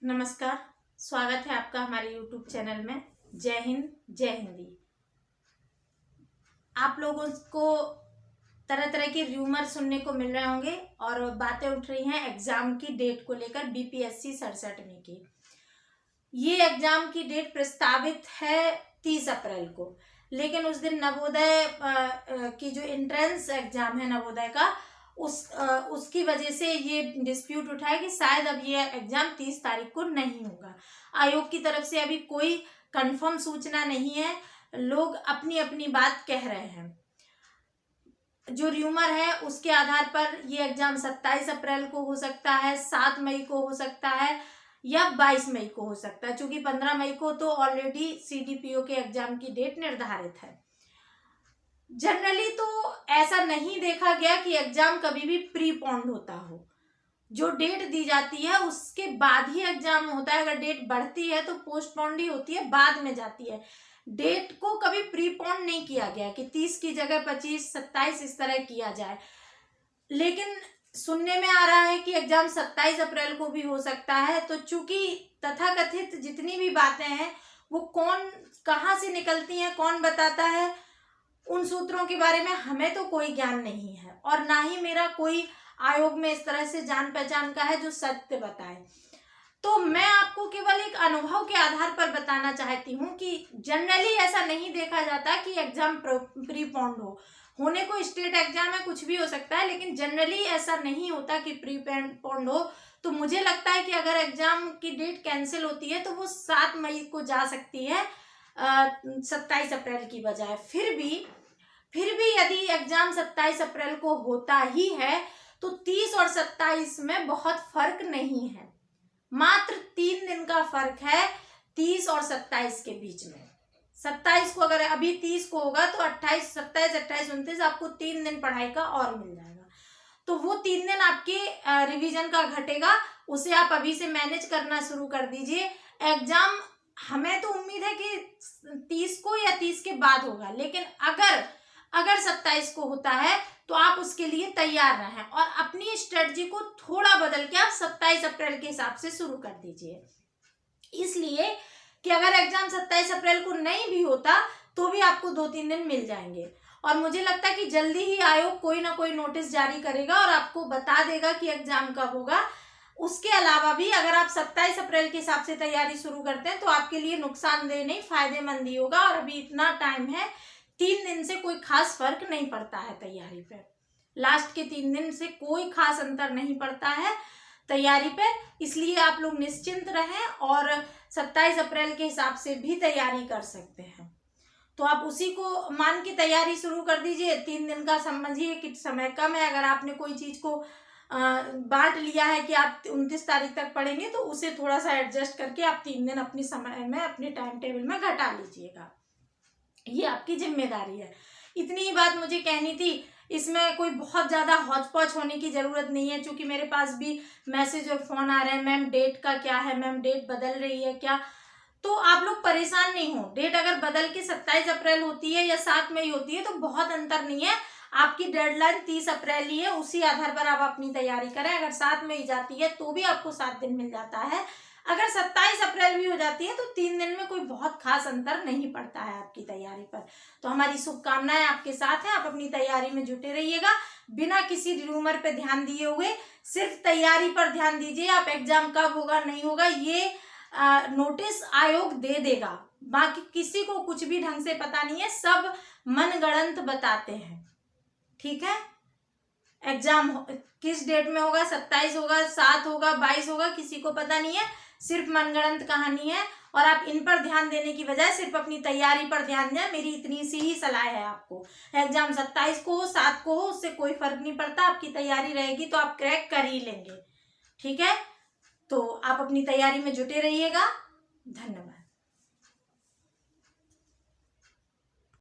नमस्कार। स्वागत है आपका हमारे YouTube चैनल में। जय हिंद जय हिंदी। आप लोगों को तरह तरह के र्यूमर सुनने को मिल रहे होंगे और बातें उठ रही हैं एग्जाम की डेट को लेकर। बीपीएससी 67 की ये एग्जाम की डेट प्रस्तावित है 30 अप्रैल को, लेकिन उस दिन नवोदय की जो एंट्रेंस एग्जाम है नवोदय का उसकी वजह से ये डिस्प्यूट उठा है कि शायद अब ये एग्जाम 30 तारीख को नहीं होगा। आयोग की तरफ से अभी कोई कंफर्म सूचना नहीं है, लोग अपनी अपनी बात कह रहे हैं। जो र्यूमर है उसके आधार पर ये एग्जाम 27 अप्रैल को हो सकता है, 7 मई को हो सकता है या 22 मई को हो सकता है, क्योंकि 15 मई को तो ऑलरेडी सीडीपीओ के एग्जाम की डेट निर्धारित है। जनरली तो ऐसा नहीं देखा गया कि एग्जाम कभी भी प्रीपोन्ड होता हो। जो डेट दी जाती है उसके बाद ही एग्जाम होता है। अगर डेट बढ़ती है तो पोस्टपोन्ड ही होती है, बाद में जाती है। डेट को कभी प्रीपोन्ड नहीं किया गया कि 30 की जगह 25, 27 इस तरह किया जाए। लेकिन सुनने में आ रहा है कि एग्जाम 27 अप्रैल को भी हो सकता है। तो चूंकि तथाकथित जितनी भी बातें हैं वो कौन कहाँ से निकलती हैं, कौन बताता है, उन सूत्रों के बारे में हमें तो कोई ज्ञान नहीं है और ना ही मेरा कोई आयोग में इस तरह से जान पहचान का है जो सत्य बताए। तो मैं आपको केवल एक अनुभव के आधार पर बताना चाहती हूँ कि जनरली ऐसा नहीं देखा जाता कि एग्जाम प्रीपोन्ड होने को स्टेट एग्जाम में कुछ भी हो सकता है, लेकिन जनरली ऐसा नहीं होता कि प्रीपोन्ड हो। तो मुझे लगता है कि अगर एग्जाम की डेट कैंसिल होती है तो वो 7 मई को जा सकती है 27 अप्रैल की बजाय। फिर भी यदि एग्जाम 27 अप्रैल को होता ही है तो 30 और 27 में बहुत फर्क नहीं है, मात्र 3 दिन का फर्क है 30 और 27 के बीच में। 27 को अगर अभी 30 को होगा तो 28, 27, 28, 29 आपको 3 दिन पढ़ाई का और मिल जाएगा। तो वो 3 दिन आपके रिवीजन का घटेगा, उसे आप अभी से मैनेज करना शुरू कर दीजिए। एग्जाम हमें तो उम्मीद है कि 30 को या 30 के बाद होगा, लेकिन अगर 27 को होता है तो आप उसके लिए तैयार रहें और अपनी स्ट्रेटजी को थोड़ा बदल के आप 27 अप्रैल के हिसाब से शुरू कर दीजिए। इसलिए कि अगर एग्जाम 27 अप्रैल को नहीं भी होता तो भी आपको 2-3 दिन मिल जाएंगे और मुझे लगता है कि जल्दी ही आयोग कोई ना कोई नोटिस जारी करेगा और आपको बता देगा कि एग्जाम कब होगा। उसके अलावा भी अगर आप 27 अप्रैल के हिसाब से तैयारी शुरू करते हैं तो आपके लिए नुकसानदेह नहीं, फायदेमंद ही होगा। और अभी इतना टाइम है, 3 दिन से कोई खास फर्क नहीं पड़ता है तैयारी पे। लास्ट के 3 दिन से कोई खास अंतर नहीं पड़ता है तैयारी पे, इसलिए आप लोग निश्चिंत रहें और 27 अप्रैल के हिसाब से भी तैयारी कर सकते हैं। तो आप उसी को मान के तैयारी शुरू कर दीजिए। 3 दिन का समझिए कि समय कम है। अगर आपने कोई चीज को बांट लिया है कि आप 29 तारीख तक पढ़ेंगे तो उसे थोड़ा सा एडजस्ट करके आप 3 दिन अपनी समय में अपने टाइम टेबल में घटा लीजिएगा। ये आपकी जिम्मेदारी है। इतनी ही बात मुझे कहनी थी। इसमें कोई बहुत ज़्यादा हौच-पौच होने की ज़रूरत नहीं है, क्योंकि मेरे पास भी मैसेज और फ़ोन आ रहे हैं, मैम डेट का क्या है, मैम डेट बदल रही है क्या। तो आप लोग परेशान नहीं हो। डेट अगर बदल के 27 अप्रैल होती है या 7 मई होती है तो बहुत अंतर नहीं है। आपकी डेडलाइन 30 अप्रैल ही है, उसी आधार पर आप अपनी तैयारी करें। अगर 7 मई जाती है तो भी आपको 7 दिन मिल जाता है। अगर 27 अप्रैल भी हो जाती है तो 3 दिन में कोई बहुत खास अंतर नहीं पड़ता है आपकी तैयारी पर। तो हमारी शुभकामनाएं आपके साथ हैं। आप अपनी तैयारी में जुटे रहिएगा, बिना किसी र्यूमर पे ध्यान दिए हुए सिर्फ तैयारी पर ध्यान दीजिए। आप एग्जाम कब होगा नहीं होगा ये नोटिस आयोग दे देगा, बाकी किसी को कुछ भी ढंग से पता नहीं है, सब मनगढ़ंत बताते हैं। ठीक है, एग्जाम किस डेट में होगा, 27 होगा, 7 होगा, 22 होगा, किसी को पता नहीं है, सिर्फ मनगढ़ंत कहानी है। और आप इन पर ध्यान देने की बजाय सिर्फ अपनी तैयारी पर ध्यान दें। मेरी इतनी सी ही सलाह है आपको। एग्जाम 27 को हो, 7 को हो, उससे कोई फर्क नहीं पड़ता। आपकी तैयारी रहेगी तो आप क्रैक कर ही लेंगे। ठीक है, तो आप अपनी तैयारी में जुटे रहिएगा। धन्यवाद।